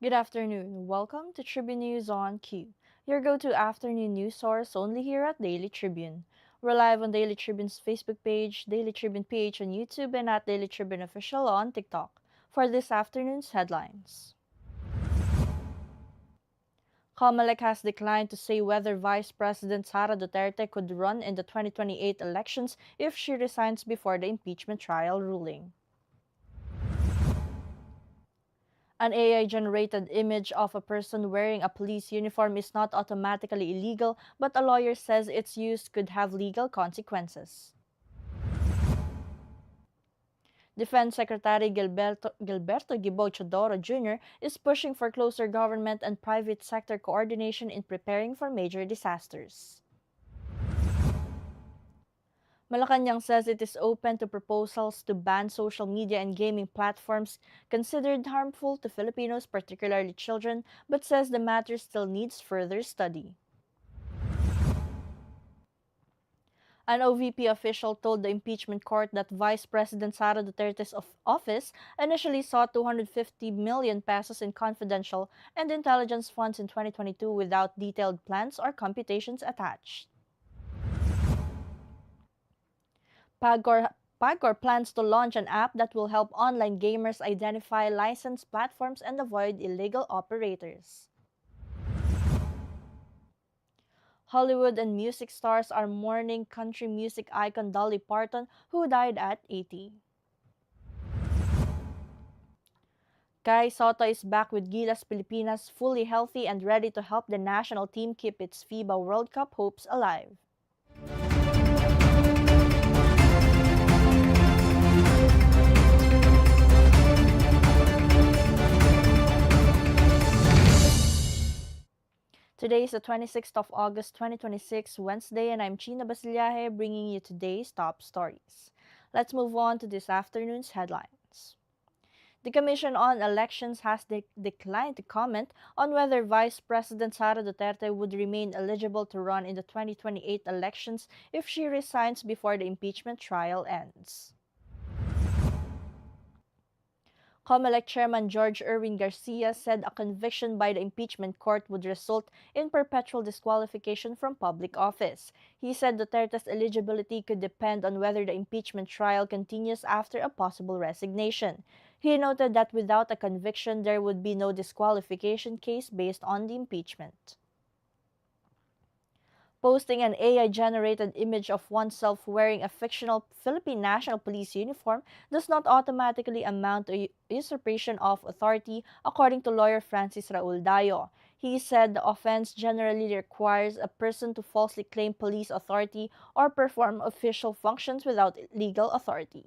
Good afternoon. Welcome to Tribune News on Q, your go-to afternoon news source only here at Daily Tribune. We're live on Daily Tribune's Facebook page, Daily Tribune page on YouTube, and at Daily Tribune Official on TikTok. For this afternoon's headlines. Comelec has declined to say whether Vice President Sara Duterte could run in the 2028 elections if she resigns before the impeachment trial ruling. An AI-generated image of a person wearing a police uniform is not automatically illegal, but a lawyer says its use could have legal consequences. Defense Secretary Gilberto Gibo Chodoro Jr. is pushing for closer government and private sector coordination in preparing for major disasters. Malacanang says it is open to proposals to ban social media and gaming platforms considered harmful to Filipinos, particularly children, but says the matter still needs further study. An OVP official told the impeachment court that Vice President Sara Duterte's office initially sought 250 million pesos in confidential and intelligence funds in 2022 without detailed plans or computations attached. Pagcor plans to launch an app that will help online gamers identify licensed platforms and avoid illegal operators. Hollywood and music stars are mourning country music icon Dolly Parton, who died at 80. Kai Soto is back with Gilas Pilipinas, fully healthy and ready to help the national team keep its FIBA World Cup hopes alive. Today is the 26th of August 2026, Wednesday, and I'm Chynna Basillaje bringing you today's top stories. Let's move on to this afternoon's headlines. The Commission on Elections has declined to comment on whether Vice President Sara Duterte would remain eligible to run in the 2028 elections if she resigns before the impeachment trial ends. Comelec Chairman George Erwin Garcia said a conviction by the impeachment court would result in perpetual disqualification from public office. He said Duterte's eligibility could depend on whether the impeachment trial continues after a possible resignation. He noted that without a conviction, there would be no disqualification case based on the impeachment. Posting an AI-generated image of oneself wearing a fictional Philippine National Police uniform does not automatically amount to usurpation of authority, according to lawyer Francis Raul Dayo. He said the offense generally requires a person to falsely claim police authority or perform official functions without legal authority.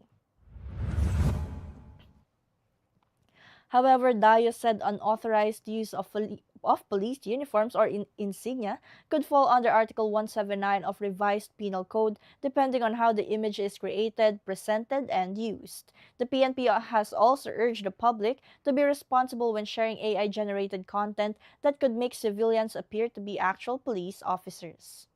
However, Dayo said unauthorized use of police uniforms or insignia could fall under Article 179 of Revised Penal Code, depending on how the image is created, presented, and used. The PNP has also urged the public to be responsible when sharing AI-generated content that could make civilians appear to be actual police officers.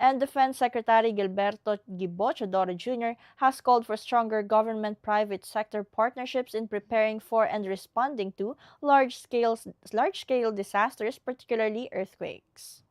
And Defense Secretary Gilberto Gibo Chodoro Jr. has called for stronger government-private sector partnerships in preparing for and responding to large-scale disasters, particularly earthquakes.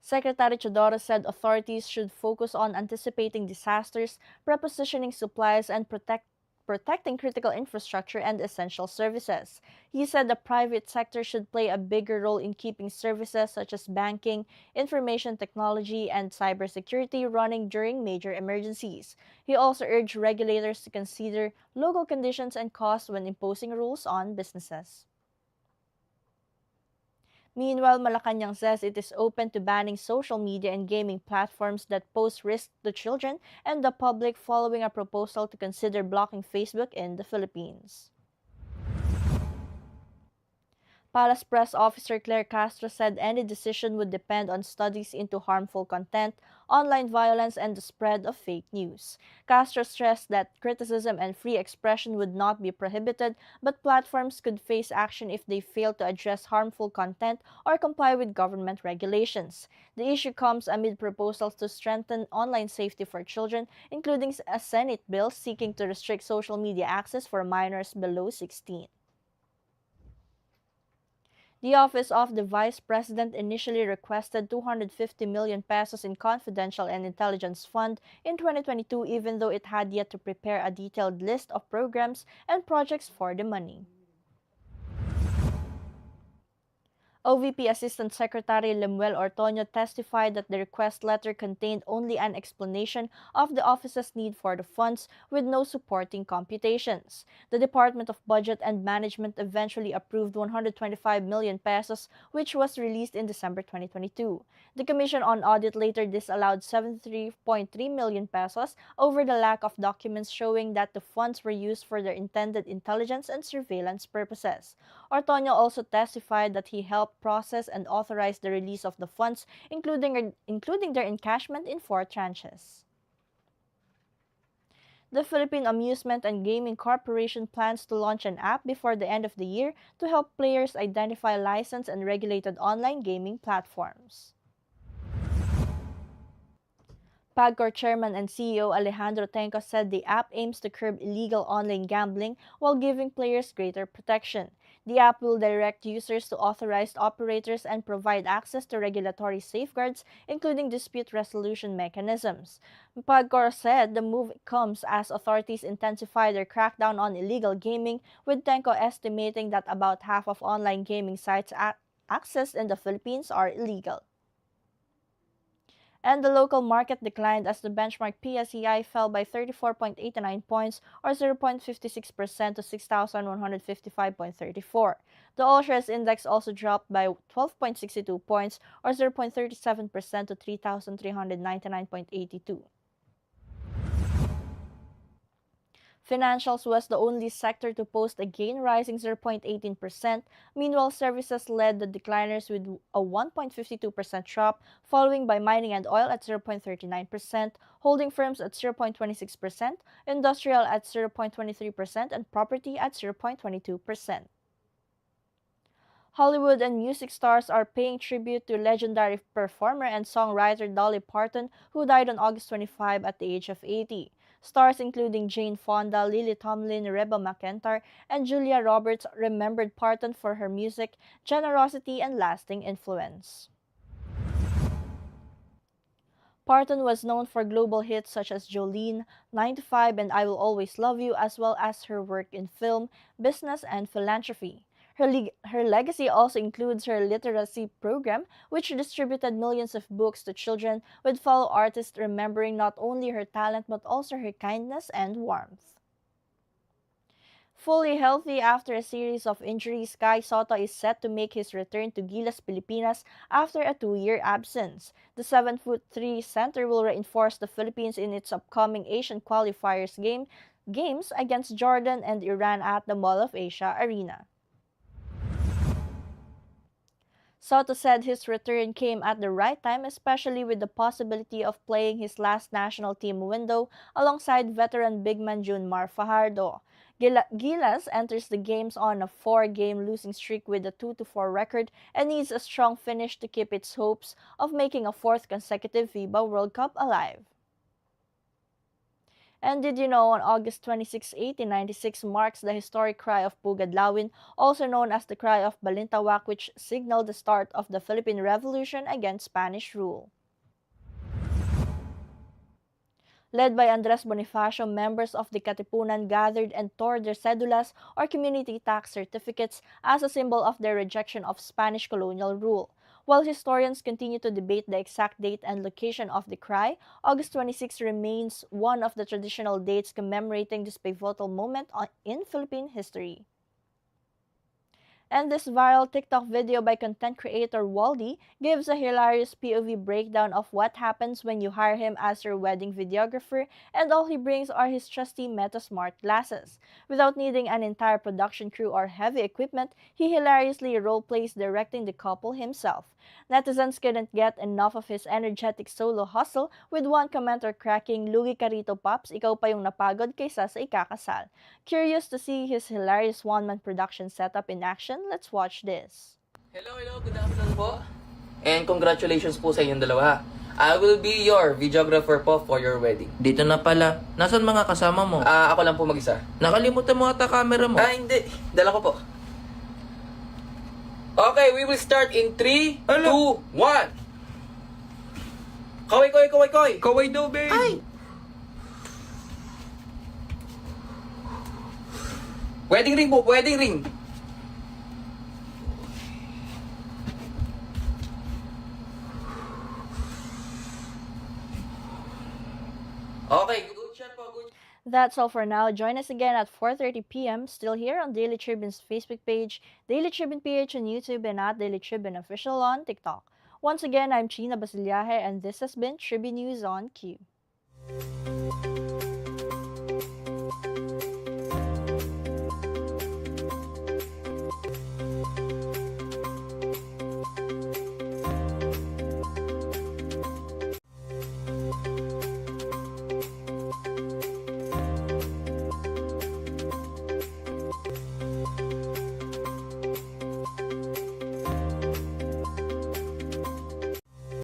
Secretary Chodoro said authorities should focus on anticipating disasters, prepositioning supplies, and protecting critical infrastructure and essential services. He said the private sector should play a bigger role in keeping services such as banking, information technology, and cybersecurity running during major emergencies. He also urged regulators to consider local conditions and costs when imposing rules on businesses. Meanwhile, Malacanang says it is open to banning social media and gaming platforms that pose risk to children and the public following a proposal to consider blocking Facebook in the Philippines. Palace Press Officer Claire Castro said any decision would depend on studies into harmful content, online violence, and the spread of fake news. Castro stressed that criticism and free expression would not be prohibited, but platforms could face action if they fail to address harmful content or comply with government regulations. The issue comes amid proposals to strengthen online safety for children, including a Senate bill seeking to restrict social media access for minors below 16. The Office of the Vice President initially requested 250 million pesos in confidential and intelligence fund in 2022 even though it had yet to prepare a detailed list of programs and projects for the money. OVP Assistant Secretary Lemuel Ortoño testified that the request letter contained only an explanation of the office's need for the funds with no supporting computations. The Department of Budget and Management eventually approved 125 million pesos, which was released in December 2022. The Commission on Audit later disallowed 73.3 million pesos over the lack of documents showing that the funds were used for their intended intelligence and surveillance purposes. Ortoño also testified that he helped process and authorize the release of the funds, including their encashment in 4 tranches. The Philippine Amusement and Gaming Corporation plans to launch an app before the end of the year to help players identify licensed and regulated online gaming platforms. PAGCOR Chairman and CEO Alejandro Tenco said the app aims to curb illegal online gambling while giving players greater protection. The app will direct users to authorized operators and provide access to regulatory safeguards, including dispute resolution mechanisms. PAGCOR said the move comes as authorities intensify their crackdown on illegal gaming, with Tenco estimating that about half of online gaming sites accessed in the Philippines are illegal. And the local market declined as the benchmark PSEI fell by 34.89 points or 0.56% to 6,155.34. The All Shares Index also dropped by 12.62 points or 0.37% to 3,399.82. Financials was the only sector to post a gain, rising 0.18%. Meanwhile, services led the decliners with a 1.52% drop, following by mining and oil at 0.39%, holding firms at 0.26%, industrial at 0.23%, and property at 0.22%. Hollywood and music stars are paying tribute to legendary performer and songwriter Dolly Parton, who died on August 25 at the age of 80. Stars including Jane Fonda, Lily Tomlin, Reba McEntire, and Julia Roberts remembered Parton for her music, generosity, and lasting influence. Parton was known for global hits such as Jolene, 9 to 5, and I Will Always Love You, as well as her work in film, business, and philanthropy. Her legacy also includes her literacy program, which distributed millions of books to children, with fellow artists remembering not only her talent but also her kindness and warmth. Fully healthy after a series of injuries, Kai Soto is set to make his return to Gilas Pilipinas after a 2-year absence. The 7'3" center will reinforce the Philippines in its upcoming Asian qualifiers games against Jordan and Iran at the Mall of Asia Arena. Soto said his return came at the right time, especially with the possibility of playing his last national team window alongside veteran big man Junmar Fajardo. Gilas enters the games on a 4-game losing streak with a 2-4 record and needs a strong finish to keep its hopes of making a 4th consecutive FIBA World Cup alive. And did you know on August 26, 1896 marks the historic cry of Pugadlawin, also known as the Cry of Balintawak, which signaled the start of the Philippine Revolution against Spanish rule. Led by Andres Bonifacio, members of the Katipunan gathered and tore their cedulas or community tax certificates as a symbol of their rejection of Spanish colonial rule. While historians continue to debate the exact date and location of the cry, August 26 remains one of the traditional dates commemorating this pivotal moment in Philippine history. And this viral TikTok video by content creator Waldy gives a hilarious POV breakdown of what happens when you hire him as your wedding videographer and all he brings are his trusty Meta Smart glasses. Without needing an entire production crew or heavy equipment, he hilariously roleplays directing the couple himself. Netizens couldn't get enough of his energetic solo hustle, with one commenter cracking, "Lugi ka rito, Paps, ikaw pa yung napagod kaysa sa ikakasal." Curious to see his hilarious one-man production setup in action? Let's watch this. Hello, good afternoon po. And congratulations po sa inyong dalawa. I will be your videographer po for your wedding. Dito na pala. Nasaan mga kasama mo? Ako lang po mag-isa. Nakalimutan mo ata camera mo. Hindi. Dala ko po. Okay, we will start in 3, 2, 1. Kaway. Kaway daw, babe. Ay! Wedding ring po, wedding ring. Okay, good shot po, good. That's all for now. Join us again at 4:30 p.m. still here on Daily Tribune's Facebook page, Daily Tribune PH on YouTube, and at Daily Tribune Official on TikTok. Once again, I'm Chynna Basillaje, and this has been Tribune News on Q.